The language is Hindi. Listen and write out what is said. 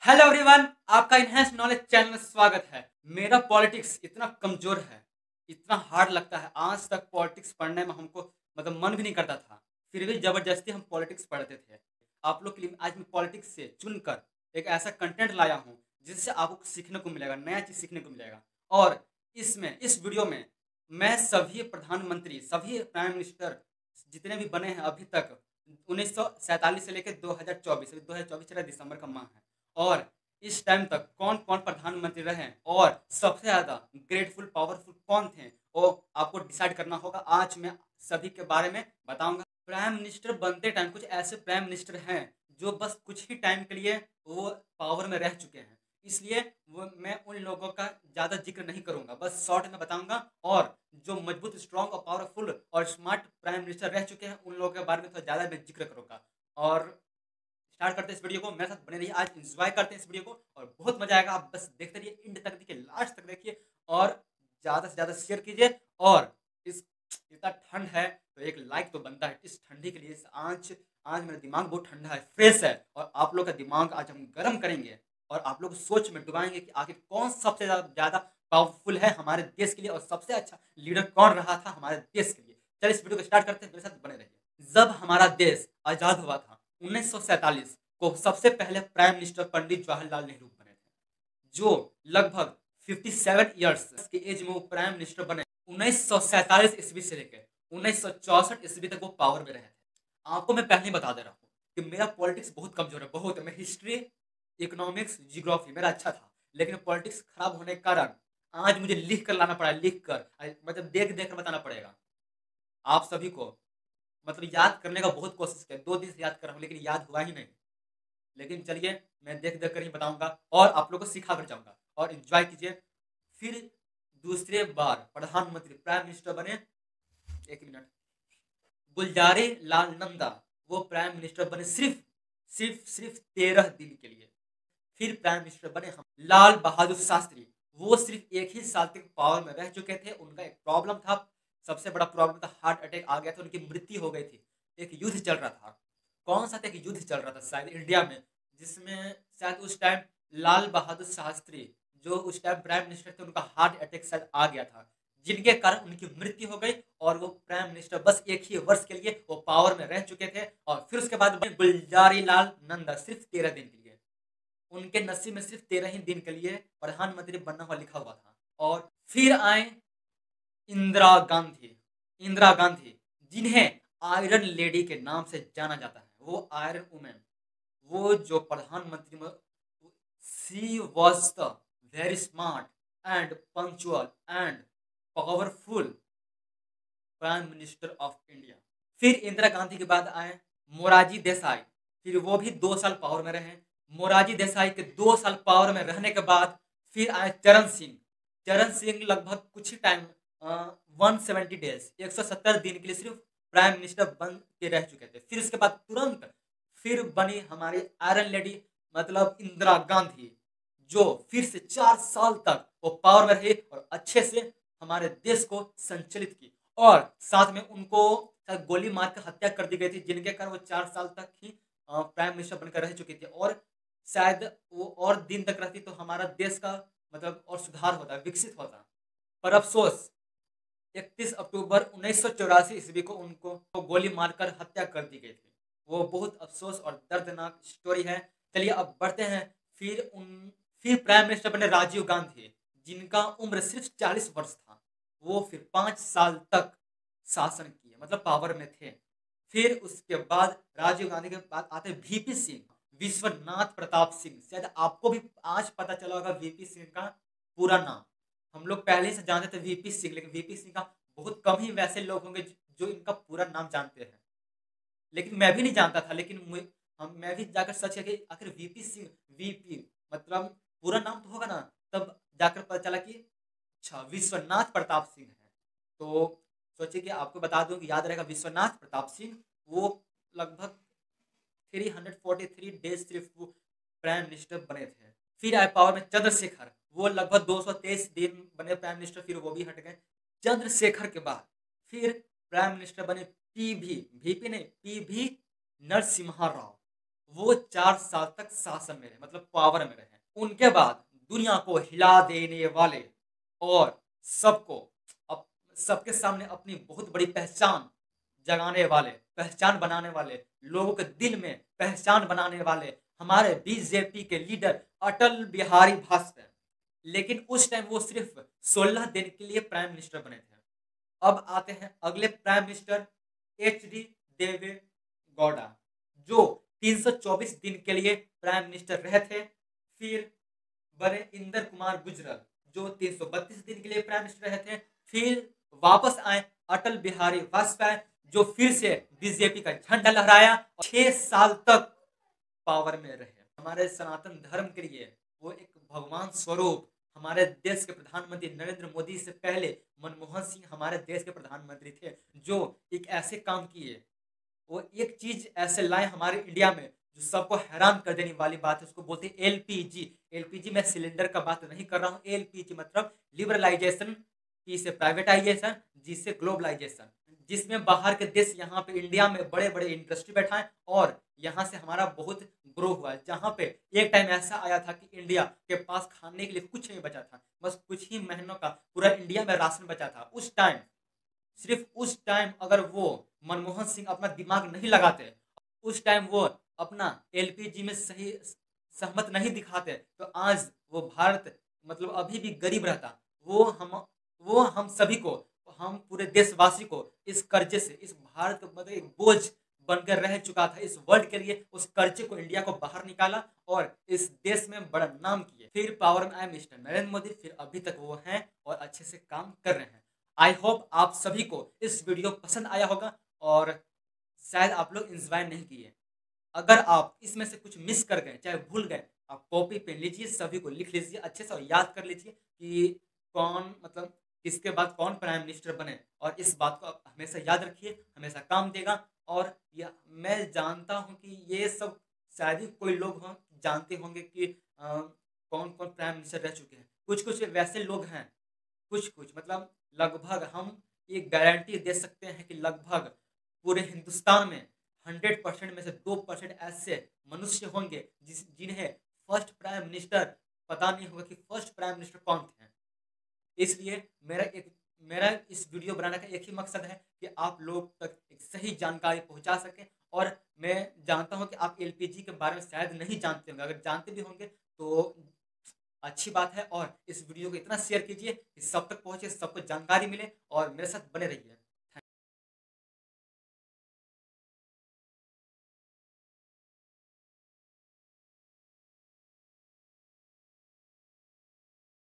हेलो एवरीवन, आपका इनहेंस नॉलेज चैनल में स्वागत है। मेरा पॉलिटिक्स इतना कमजोर है, इतना हार्ड लगता है। आज तक पॉलिटिक्स पढ़ने में हमको मन भी नहीं करता था, फिर भी जबरदस्ती हम पॉलिटिक्स पढ़ते थे। आप लोग के लिए आज मैं पॉलिटिक्स से चुनकर एक ऐसा कंटेंट लाया हूँ जिससे आपको सीखने को मिलेगा, नया चीज़ सीखने को मिलेगा। और इस वीडियो में मैं सभी प्रधानमंत्री, सभी प्राइम मिनिस्टर जितने भी बने हैं अभी तक 1947 से लेकर 2024, अभी 2024 चला, दिसंबर का माह है। और इस टाइम तक कौन कौन प्रधानमंत्री रहे और सबसे ज्यादा ग्रेटफुल पावरफुल कौन थे, वो आपको डिसाइड करना होगा। आज मैं सभी के बारे में बताऊंगा। प्राइम मिनिस्टर बनते टाइम कुछ ऐसे प्राइम मिनिस्टर हैं जो बस कुछ ही टाइम के लिए वो पावर में रह चुके हैं, इसलिए वो मैं उन लोगों का ज्यादा जिक्र नहीं करूंगा, बस शॉर्ट में बताऊंगा। और जो मजबूत, स्ट्रॉन्ग और पावरफुल और स्मार्ट प्राइम मिनिस्टर रह चुके हैं उन लोगों के बारे में थोड़ा ज्यादा मैं जिक्र करूंगा। और स्टार्ट करते हैं इस वीडियो को, मेरे साथ बने रहिए, आज एंजॉय करते हैं इस वीडियो को और बहुत मजा आएगा। आप बस देखते रहिए, एंड तक देखिए, लास्ट तक देखिए और ज़्यादा से ज़्यादा शेयर कीजिए। और इस इतना ठंड है तो एक लाइक तो बनता है इस ठंडी के लिए। आज आज मेरा दिमाग बहुत ठंडा है, फ्रेश है, और आप लोग का दिमाग आज हम गर्म करेंगे और आप लोग सोच में डुबाएंगे कि आखिर कौन सबसे ज़्यादा पावरफुल है हमारे देश के लिए और सबसे अच्छा लीडर कौन रहा था हमारे देश के लिए। चलिए इस वीडियो को स्टार्ट करते हैं, मेरे साथ बने रहिए। जब हमारा देश आज़ाद हुआ था 1947 को, सबसे पहले प्राइम मिनिस्टर पंडित जवाहरलाल नेहरू बने थे, जो लगभग 57 ईयर्स की एज में वो प्राइम मिनिस्टर बने। 1947 ईस्वी से लेकर 1964 ईस्वी तक वो पावर में रहे थे। आपको मैं पहले ही बता दे रहा हूँ कि मेरा पॉलिटिक्स बहुत कमजोर है, बहुत है। मैं हिस्ट्री, इकोनॉमिक्स, जियोग्राफी मेरा अच्छा था, लेकिन पॉलिटिक्स खराब होने के कारण आज मुझे लिख कर लाना पड़ा, लिख कर मतलब देख देख कर बताना पड़ेगा आप सभी को। मतलब याद करने का बहुत कोशिश किया, 2 दिन से याद कर रहा हूँ लेकिन याद हुआ ही नहीं। लेकिन चलिए, मैं देख देख कर ही बताऊंगा और आप लोगों को सिखा कर जाऊंगा और एंजॉय कीजिए। फिर दूसरे बार प्रधानमंत्री प्राइम मिनिस्टर बने, एक मिनट, गुलजारी लाल नंदा, वो प्राइम मिनिस्टर बने सिर्फ सिर्फ सिर्फ 13 दिन के लिए। फिर प्राइम मिनिस्टर बने हम लाल बहादुर शास्त्री, वो सिर्फ एक ही साल तक पावर में रह चुके थे। उनका एक प्रॉब्लम था, सबसे बड़ा प्रॉब्लम था, हार्ट अटैक आ गया था, उनकी मृत्यु हो गई थी। एक युद्ध चल रहा था, कौन सा था, एक युद्ध चल रहा था शायद इंडिया में, जिसमें शायद उस टाइम लाल बहादुर शास्त्री जो उस टाइम प्राइम मिनिस्टर थे, उनका हार्ट अटैक शायद आ गया था, जिनके कारण उनकी मृत्यु हो गई। और वो प्राइम मिनिस्टर बस एक ही वर्ष के लिए वो पावर में रह चुके थे। और फिर उसके बाद गुलजारी लाल नंदा, सिर्फ 13 दिन के लिए। उनके नसीब में सिर्फ 13 ही दिन के लिए प्रधानमंत्री बनना हुआ लिखा हुआ था। और फिर आए इंदिरा गांधी। इंदिरा गांधी, जिन्हें आयरन लेडी के नाम से जाना जाता है, वो आयरन वुमेन, वो जो प्रधानमंत्री में, she was the very smart and punctual and powerful prime minister of India. फिर इंदिरा गांधी के बाद आए मोरारजी देसाई, फिर वो भी 2 साल पावर में रहे। मोरारजी देसाई के 2 साल पावर में रहने के बाद फिर आए चरण सिंह। चरण सिंह लगभग कुछ ही टाइम, 170 डेज, 170 दिन के लिए सिर्फ प्राइम मिनिस्टर बन के रह चुके थे। फिर उसके बाद तुरंत फिर बनी हमारी आयरन लेडी, मतलब इंदिरा गांधी, जो फिर से 4 साल तक वो पावर में रही और अच्छे से हमारे देश को संचालित की। और साथ में उनको शायद गोली मार कर हत्या कर दी गई थी, जिनके कारण वो 4 साल तक ही प्राइम मिनिस्टर बनकर रह चुकी थी। और शायद वो और दिन तक रहती तो हमारा देश का मतलब और सुधार होता, विकसित होता। पर अफसोस 31 अक्टूबर 1984 ईस्वी को उनको गोली मारकर हत्या कर दी गई थी। वो बहुत अफसोस और दर्दनाक स्टोरी है। चलिए अब बढ़ते हैं। फिर प्राइम मिनिस्टर बने राजीव गांधी, जिनका उम्र सिर्फ 40 वर्ष था। वो फिर 5 साल तक शासन किए, मतलब पावर में थे। फिर उसके बाद राजीव गांधी के बाद आते वीपी सिंह, विश्वनाथ प्रताप सिंह। शायद आपको भी आज पता चला होगा वीपी सिंह का पूरा नाम। हम लोग पहले से जानते थे वीपी सिंह, लेकिन वीपी सिंह का बहुत कम ही वैसे लोग होंगे जो इनका पूरा नाम जानते हैं। लेकिन मैं भी नहीं जानता था, लेकिन मैं भी जाकर सर्च करके आखिर वीपी सिंह, वीपी मतलब पूरा नाम तो होगा ना, तब जाकर पता चला कि अच्छा विश्वनाथ प्रताप सिंह है। तो सोचिए कि आपको बता दूं कि याद रहेगा, विश्वनाथ प्रताप सिंह वो लगभग 343 डेज सिर्फ वो प्राइम मिनिस्टर बने थे। फिर आए पावर में चंद्रशेखर, वो लगभग 223 दिन बने प्राइम मिनिस्टर, फिर वो भी हट गए। चंद्रशेखर के बाद फिर प्राइम मिनिस्टर बने पीवी, वीपी नहीं, पीवी नरसिम्हा राव। वो 4 साल तक शासन में रहे, मतलब पावर में रहे। उनके बाद दुनिया को हिला देने वाले और सबको सबके सामने अपनी बहुत बड़ी पहचान जगाने वाले, पहचान बनाने वाले, लोगों के दिल में पहचान बनाने वाले हमारे बीजेपी के लीडर अटल बिहारी वाजपेयी। लेकिन उस टाइम वो सिर्फ 16 दिन के लिए प्राइम मिनिस्टर बने थे। अब आते हैं अगले प्राइम मिनिस्टर एच.डी. देवे गौड़ा, जो 324 दिन के लिए प्राइम मिनिस्टर रहे थे। फिर बने इंदर कुमार गुजराल, जो 332 दिन के लिए प्राइम मिनिस्टर रहे थे। फिर वापस आए अटल बिहारी वाजपेयी, जो फिर से बीजेपी का झंडा लहराया और 6 साल तक पावर में रहे। हमारे सनातन धर्म के लिए वो एक भगवान स्वरूप, हमारे देश के प्रधानमंत्री नरेंद्र मोदी से पहले मनमोहन सिंह हमारे देश के प्रधानमंत्री थे, जो एक ऐसे काम किए, वो एक चीज ऐसे लाए हमारे इंडिया में जो सबको हैरान कर देने वाली बात है। उसको बोलते हैं एलपीजी। एलपीजी मैं सिलेंडर का बात नहीं कर रहा हूँ। एलपीजी मतलब लिबरलाइजेशन, पी से प्राइवेटाइजेशन, जी से ग्लोबलाइजेशन, जिसमें बाहर के देश यहाँ पे इंडिया में बड़े बड़े इंडस्ट्री बैठाएं और यहाँ से हमारा बहुत ग्रो हुआ है। जहाँ पे एक टाइम ऐसा आया था कि इंडिया के पास खाने के लिए कुछ नहीं बचा था, बस कुछ ही महीनों का पूरा इंडिया में राशन बचा था। उस टाइम, सिर्फ उस टाइम अगर वो मनमोहन सिंह अपना दिमाग नहीं लगाते, उस टाइम वो अपना एलपीजी में सही सहमत नहीं दिखाते, तो आज वो भारत मतलब अभी भी गरीब रहता। वो हम सभी को, हम पूरे देशवासी को इस कर्जे से, इस भारत का मतलब एक बोझ बनकर रह चुका था इस वर्ल्ड के लिए। उस कर्जे को इंडिया को बाहर निकाला और इस देश में बड़ा नाम किए। फिर पावर में आए मिस्टर नरेंद्र मोदी, फिर अभी तक वो हैं और अच्छे से काम कर रहे हैं। आई होप आप सभी को इस वीडियो पसंद आया होगा और शायद आप लोग इंस्पायर नहीं किए। अगर आप इसमें से कुछ मिस कर गए, चाहे भूल गए, आप कॉपी पेन लीजिए, सभी को लिख लीजिए अच्छे से और याद कर लीजिए कि कौन मतलब किसके बाद कौन प्राइम मिनिस्टर बने। और इस बात को आप हमेशा याद रखिए, हमेशा काम देगा। और मैं जानता हूँ कि ये सब शायद ही कोई लोग हों जानते होंगे कि कौन कौन प्राइम मिनिस्टर रह चुके हैं। कुछ कुछ वैसे लोग हैं, कुछ कुछ मतलब लगभग हम ये गारंटी दे सकते हैं कि लगभग पूरे हिंदुस्तान में 100% में से 2% ऐसे मनुष्य होंगे जिन्हें फर्स्ट प्राइम मिनिस्टर पता नहीं होगा कि फर्स्ट प्राइम मिनिस्टर कौन थे। इसलिए मेरा इस वीडियो बनाने का एक ही मकसद है कि आप लोग तक एक सही जानकारी पहुंचा सकें। और मैं जानता हूं कि आप एलपीजी के बारे में शायद नहीं जानते होंगे, अगर जानते भी होंगे तो अच्छी बात है। और इस वीडियो को इतना शेयर कीजिए कि सब तक पहुंचे, सबको जानकारी मिले और मेरे साथ बने रहिए।